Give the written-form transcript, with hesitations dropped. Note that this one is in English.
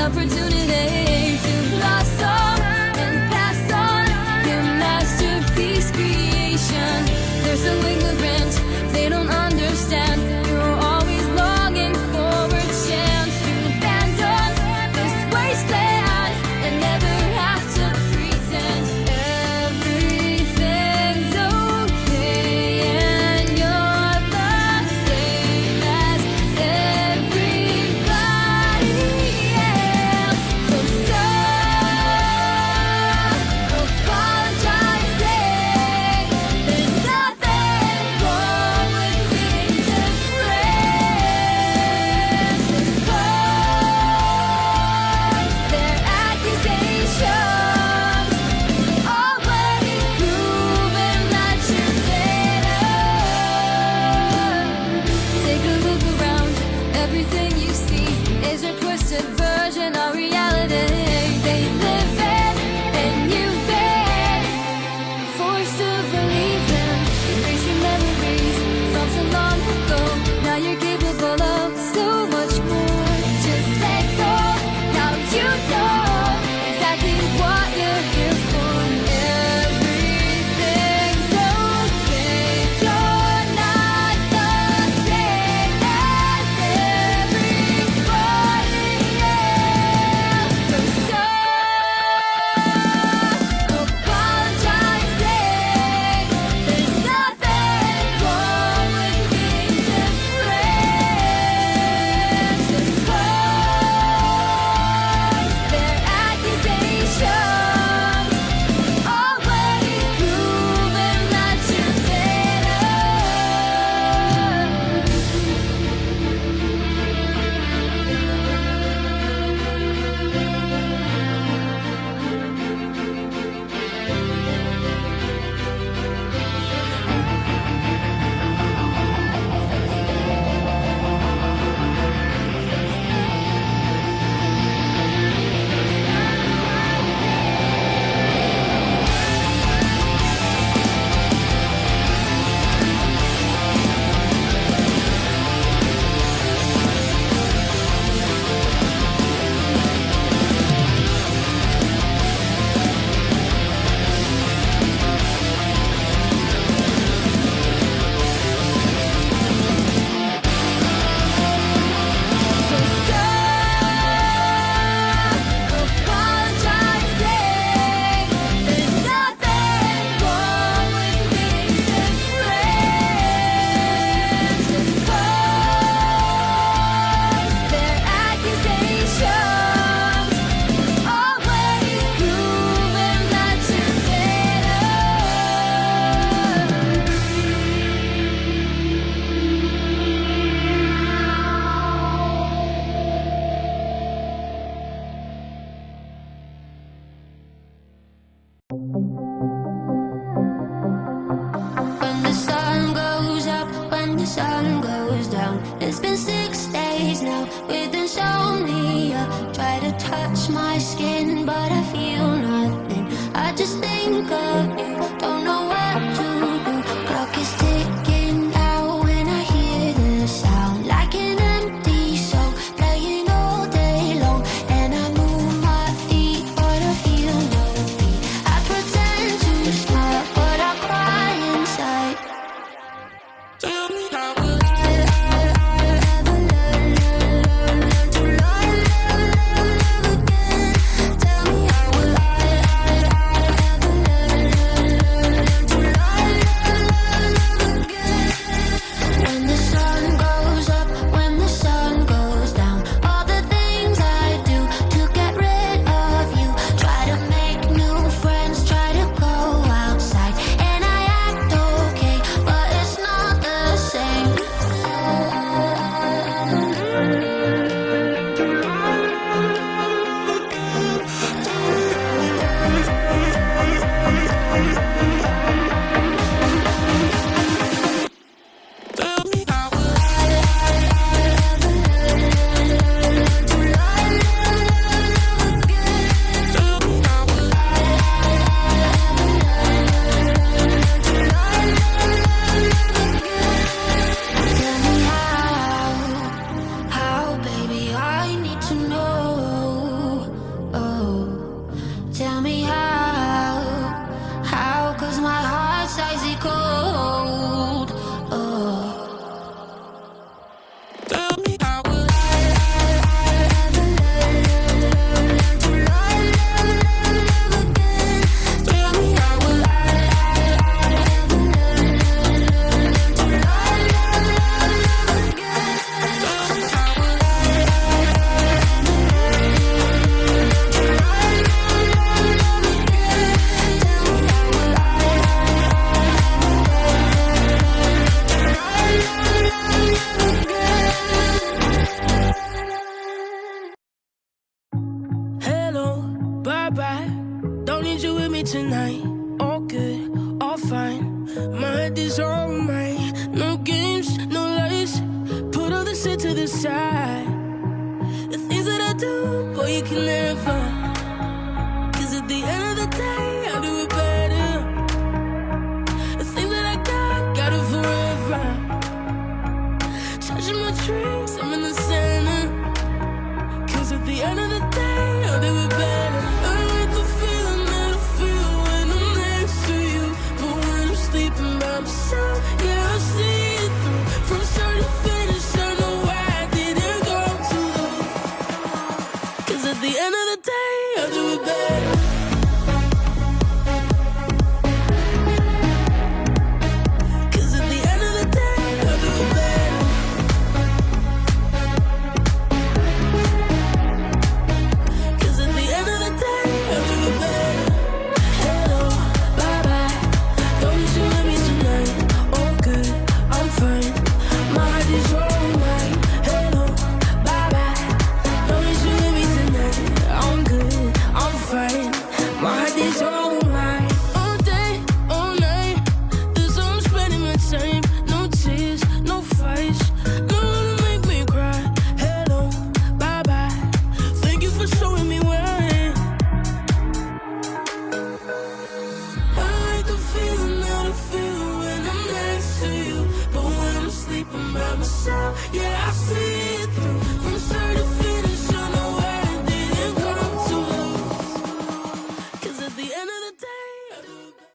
opportunity to blossom and pass on your masterpiece creation. There's some ignorant, they don't understand. You're always longing for a chance to abandon this wasteland and never have to pretend everything's okay and you're the same as everybody else. So stop apologizing. There's nothing wrong with being different. heart is alright. No games, no lies. Put all the shit to the side. The things that I do, boy, you can never. Cause at the end of the day, I'll do it better. The things that I got it forever. Touching my dreams, I'm in the center. Cause at the end of the day, I'll do it better. I like the feeling that I feel when I'm next to you. But when I'm sleeping by myself, yeah, I see it through. From start to finish, I know I didn't go too low. Cause at the end of the day, I'll do it better. Yeah, I see